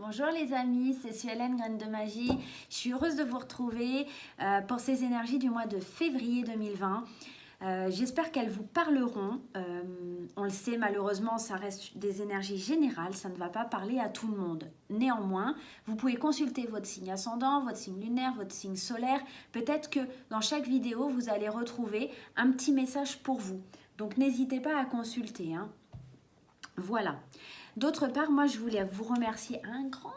Bonjour les amis, c'est Suelen, Graine de Magie. Je suis heureuse de vous retrouver pour ces énergies du mois de février 2020. J'espère qu'elles vous parleront. On le sait, malheureusement, ça reste des énergies générales, ça ne va pas parler à tout le monde. Néanmoins, vous pouvez consulter votre signe ascendant, votre signe lunaire, votre signe solaire. Peut-être que dans chaque vidéo, vous allez retrouver un petit message pour vous. Donc n'hésitez pas à consulter, hein. Voilà. D'autre part, moi, je voulais vous remercier un grand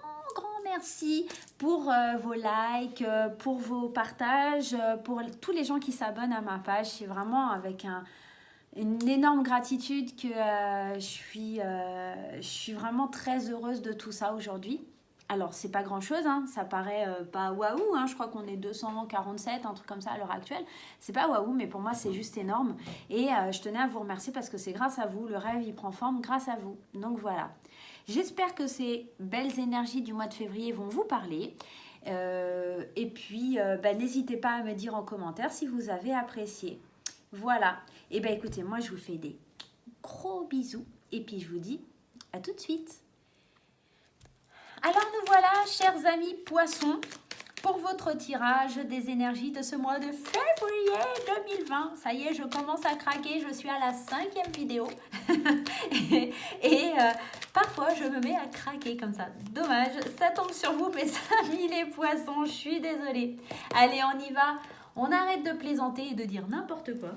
merci pour vos likes, pour vos partages, pour tous les gens qui s'abonnent à ma page. C'est vraiment avec une énorme gratitude que je suis vraiment très heureuse de tout ça aujourd'hui. Alors, c'est pas grand-chose, hein, ça paraît pas waouh, hein, je crois qu'on est 247, un truc comme ça à l'heure actuelle. C'est pas waouh, mais pour moi, c'est juste énorme. Et je tenais à vous remercier parce que c'est grâce à vous, le rêve, il prend forme grâce à vous. Donc voilà. J'espère que ces belles énergies du mois de février vont vous parler. Et puis, n'hésitez pas à me dire en commentaire si vous avez apprécié. Voilà. Et écoutez, moi, je vous fais des gros bisous. Et puis, je vous dis à tout de suite. Alors nous voilà, chers amis poissons, pour votre tirage des énergies de ce mois de février 2020. Ça y est, je commence à craquer, je suis à la 5e vidéo. et parfois, je me mets à craquer comme ça. Dommage, ça tombe sur vous, mes amis les poissons, je suis désolée. Allez, on y va. On arrête de plaisanter et de dire n'importe quoi.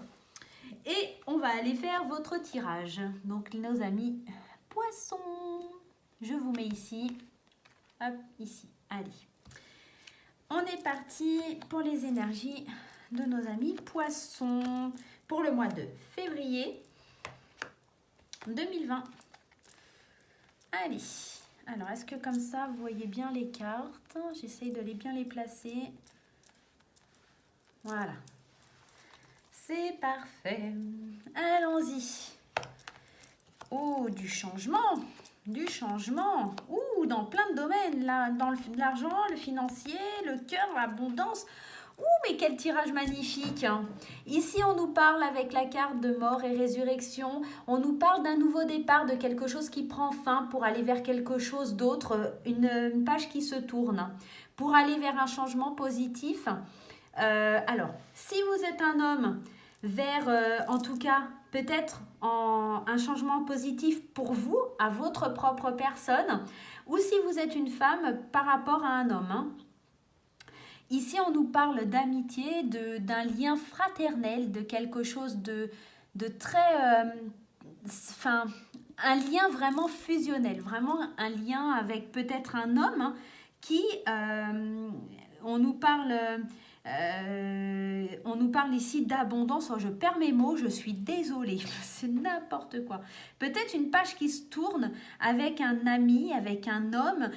Et on va aller faire votre tirage. Donc, nos amis poissons, je vous mets ici. Hop, ici. Allez. On est parti pour les énergies de nos amis poissons pour le mois de février 2020. Allez. Alors, est-ce que comme ça, vous voyez bien les cartes? J'essaye de bien les placer. Voilà. C'est parfait. Allons-y. Oh, du changement. Du changement, dans plein de domaines, là, dans l'argent, le financier, le cœur, l'abondance. Mais quel tirage magnifique, hein. Ici, on nous parle avec la carte de mort et résurrection, on nous parle d'un nouveau départ, de quelque chose qui prend fin pour aller vers quelque chose d'autre, une page qui se tourne, pour aller vers un changement positif. Alors, si vous êtes un homme, vers, en tout cas, peut-être un changement positif pour vous, à votre propre personne, ou si vous êtes une femme par rapport à un homme, hein. Ici, on nous parle d'amitié, d'un lien fraternel, de quelque chose de très... un lien vraiment fusionnel, vraiment un lien avec peut-être un homme, hein, qui... on nous parle ici d'abondance. Oh, je perds mes mots, je suis désolée, c'est n'importe quoi. Peut-être une page qui se tourne avec un ami, avec un homme,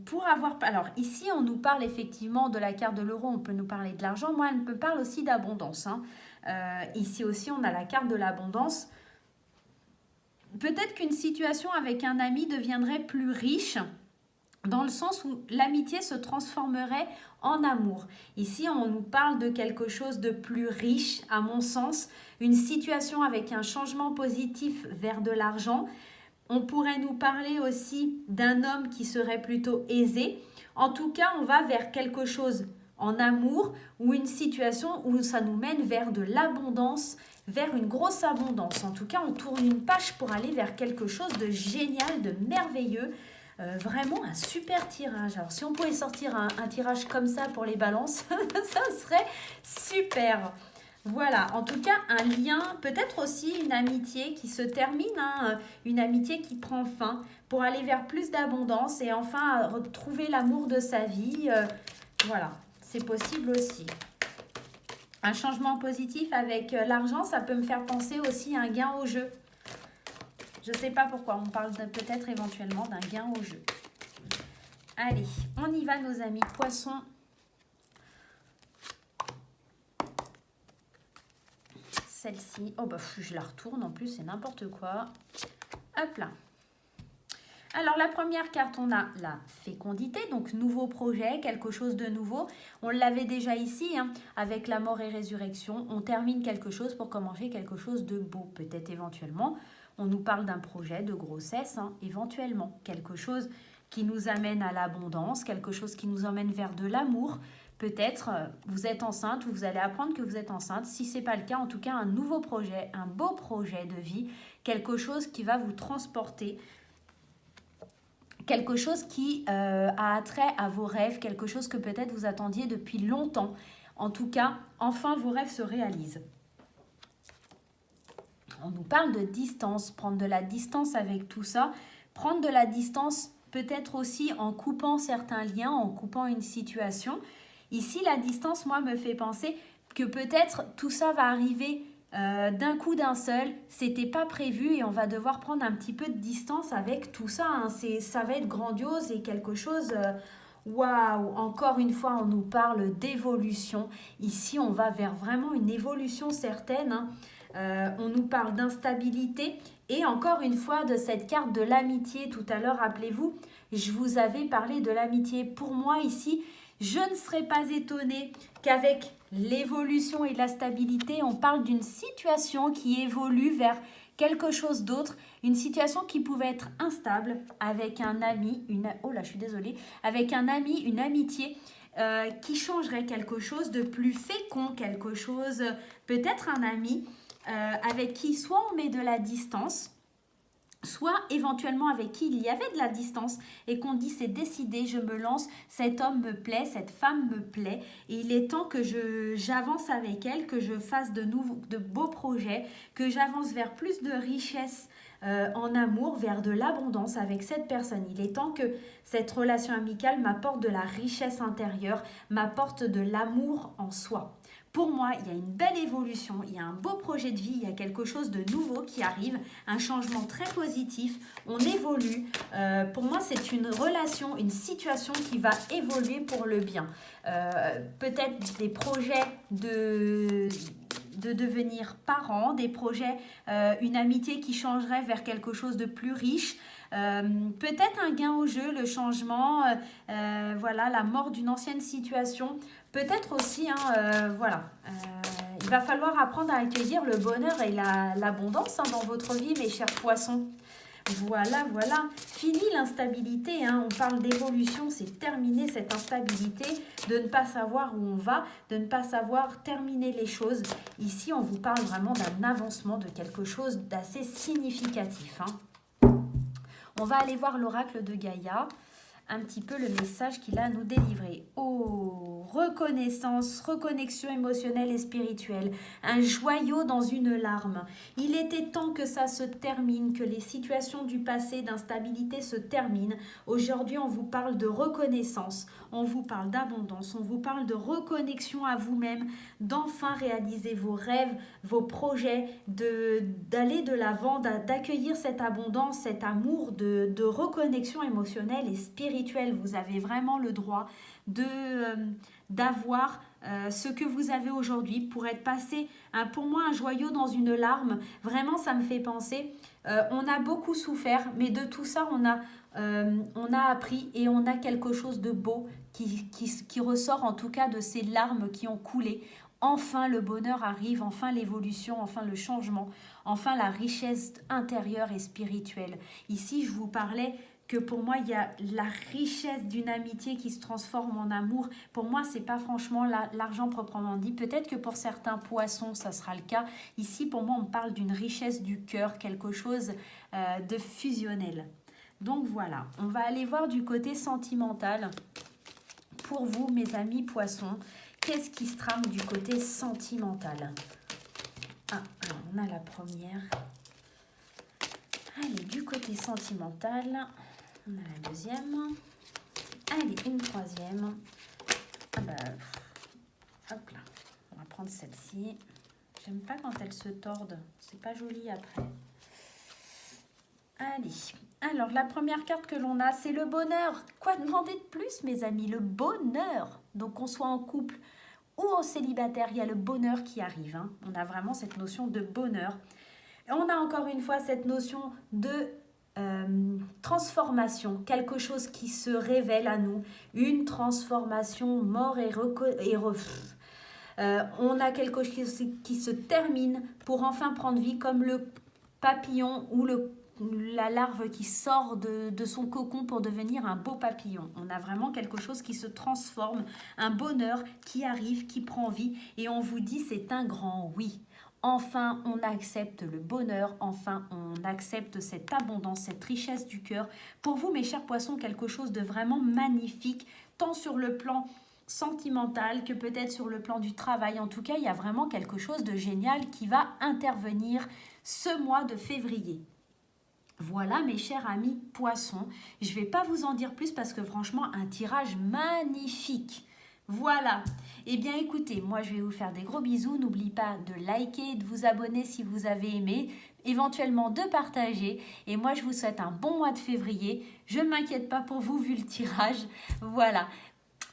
pour avoir... Alors ici, on nous parle effectivement de la carte de l'euro, on peut nous parler de l'argent. Moi, elle me parle aussi d'abondance, hein. Ici aussi, on a la carte de l'abondance. Peut-être qu'une situation avec un ami deviendrait plus riche, dans le sens où l'amitié se transformerait en amour. Ici, on nous parle de quelque chose de plus riche, à mon sens, une situation avec un changement positif vers de l'argent. On pourrait nous parler aussi d'un homme qui serait plutôt aisé. En tout cas, on va vers quelque chose en amour ou une situation où ça nous mène vers de l'abondance, vers une grosse abondance. En tout cas, on tourne une page pour aller vers quelque chose de génial, de merveilleux. Vraiment un super tirage. Alors si on pouvait sortir un tirage comme ça pour les balances, ça serait super. Voilà, en tout cas un lien, peut-être aussi une amitié qui se termine, hein, une amitié qui prend fin pour aller vers plus d'abondance et enfin retrouver l'amour de sa vie. Voilà, c'est possible aussi. Un changement positif avec l'argent, ça peut me faire penser aussi à un gain au jeu. Je ne sais pas pourquoi, on parle peut-être éventuellement d'un gain au jeu. Allez, on y va nos amis poissons. Celle-ci, oh je la retourne en plus, c'est n'importe quoi. Hop là. Alors la première carte, on a la fécondité, donc nouveau projet, quelque chose de nouveau. On l'avait déjà ici, hein, avec la mort et résurrection. On termine quelque chose pour commencer quelque chose de beau, peut-être éventuellement. On nous parle d'un projet de grossesse, hein, éventuellement. Quelque chose qui nous amène à l'abondance, quelque chose qui nous emmène vers de l'amour. Peut-être vous êtes enceinte ou vous allez apprendre que vous êtes enceinte. Si ce n'est pas le cas, en tout cas un nouveau projet, un beau projet de vie, quelque chose qui va vous transporter, quelque chose qui a attrait à vos rêves, quelque chose que peut-être vous attendiez depuis longtemps. En tout cas, enfin vos rêves se réalisent. On nous parle de distance, prendre de la distance avec tout ça, prendre de la distance peut-être aussi en coupant certains liens, en coupant une situation. Ici, la distance, moi, me fait penser que peut-être tout ça va arriver d'un coup d'un seul. C'était pas prévu et on va devoir prendre un petit peu de distance avec tout ça. Hein. Ça va être grandiose et quelque chose... Waouh, encore une fois, on nous parle d'évolution. Ici, on va vers vraiment une évolution certaine. Hein. On nous parle d'instabilité et encore une fois de cette carte de l'amitié. Tout à l'heure, rappelez-vous, je vous avais parlé de l'amitié. Pour moi, ici, je ne serais pas étonnée qu'avec l'évolution et la stabilité, on parle d'une situation qui évolue vers quelque chose d'autre, une situation qui pouvait être instable avec un ami, avec un ami, une amitié qui changerait quelque chose de plus fécond, quelque chose, peut-être un ami avec qui soit on met de la distance, soit éventuellement avec qui il y avait de la distance et qu'on dit c'est décidé, je me lance, cet homme me plaît, cette femme me plaît et il est temps que j'avance avec elle, que je fasse de beaux projets, que j'avance vers plus de richesse en amour, vers de l'abondance avec cette personne. Il est temps que cette relation amicale m'apporte de la richesse intérieure, m'apporte de l'amour en soi. Pour moi, il y a une belle évolution, il y a un beau projet de vie, il y a quelque chose de nouveau qui arrive, un changement très positif, on évolue. Pour moi, c'est une relation, une situation qui va évoluer pour le bien. Peut-être des projets de devenir parent, des projets, une amitié qui changerait vers quelque chose de plus riche. Peut-être un gain au jeu, le changement, voilà, la mort d'une ancienne situation. Peut-être aussi, il va falloir apprendre à accueillir le bonheur et l'abondance dans votre vie, mes chers poissons. Voilà. Fini l'instabilité, hein. On parle d'évolution, c'est terminé cette instabilité, de ne pas savoir où on va, de ne pas savoir terminer les choses. Ici, on vous parle vraiment d'un avancement, de quelque chose d'assez significatif. Hein. On va aller voir l'oracle de Gaïa, un petit peu le message qu'il a à nous délivrer. Oh, reconnaissance, reconnexion émotionnelle et spirituelle, un joyau dans une larme. Il était temps que ça se termine, que les situations du passé d'instabilité se terminent. Aujourd'hui, on vous parle de reconnaissance, on vous parle d'abondance, on vous parle de reconnexion à vous-même, d'enfin réaliser vos rêves, vos projets, d'aller de l'avant, d'accueillir cette abondance, cet amour, de reconnexion émotionnelle et spirituelle. Vous avez vraiment le droit d'avoir ce que vous avez aujourd'hui pour être passé, pour moi, un joyau dans une larme. Vraiment, ça me fait penser, on a beaucoup souffert, mais de tout ça, on a appris et on a quelque chose de beau qui ressort en tout cas de ces larmes qui ont coulé. Enfin, le bonheur arrive, enfin l'évolution, enfin le changement, enfin la richesse intérieure et spirituelle. Ici, je vous parlais que pour moi, il y a la richesse d'une amitié qui se transforme en amour. Pour moi, ce n'est pas franchement l'argent proprement dit. Peut-être que pour certains poissons, ça sera le cas. Ici, pour moi, on parle d'une richesse du cœur, quelque chose de fusionnel. Donc voilà, on va aller voir du côté sentimental. Pour vous, mes amis poissons, qu'est-ce qui se trame du côté sentimental? Ah, alors on a la première. Allez, du côté sentimental... On a la deuxième. Allez, une troisième. Ah bah, hop là. On va prendre celle-ci. J'aime pas quand elles se tordent. C'est pas joli après. Allez. Alors, la première carte que l'on a, c'est le bonheur. Quoi demander de plus, mes amis? Le bonheur. Donc, qu'on soit en couple ou en célibataire, il y a le bonheur qui arrive. Hein. On a vraiment cette notion de bonheur. Et on a encore une fois cette notion de transformation, quelque chose qui se révèle à nous, une transformation mort on a quelque chose qui se termine pour enfin prendre vie comme le papillon ou la larve qui sort de son cocon pour devenir un beau papillon. On a vraiment quelque chose qui se transforme, un bonheur qui arrive, qui prend vie et on vous dit c'est un grand oui. Enfin, on accepte le bonheur, enfin, on accepte cette abondance, cette richesse du cœur. Pour vous, mes chers poissons, quelque chose de vraiment magnifique, tant sur le plan sentimental que peut-être sur le plan du travail. En tout cas, il y a vraiment quelque chose de génial qui va intervenir ce mois de février. Voilà mes chers amis poissons, je ne vais pas vous en dire plus parce que franchement un tirage magnifique. Voilà, eh bien écoutez, moi je vais vous faire des gros bisous, n'oubliez pas de liker, de vous abonner si vous avez aimé, éventuellement de partager et moi je vous souhaite un bon mois de février, je ne m'inquiète pas pour vous vu le tirage, voilà,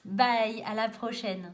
bye, à la prochaine.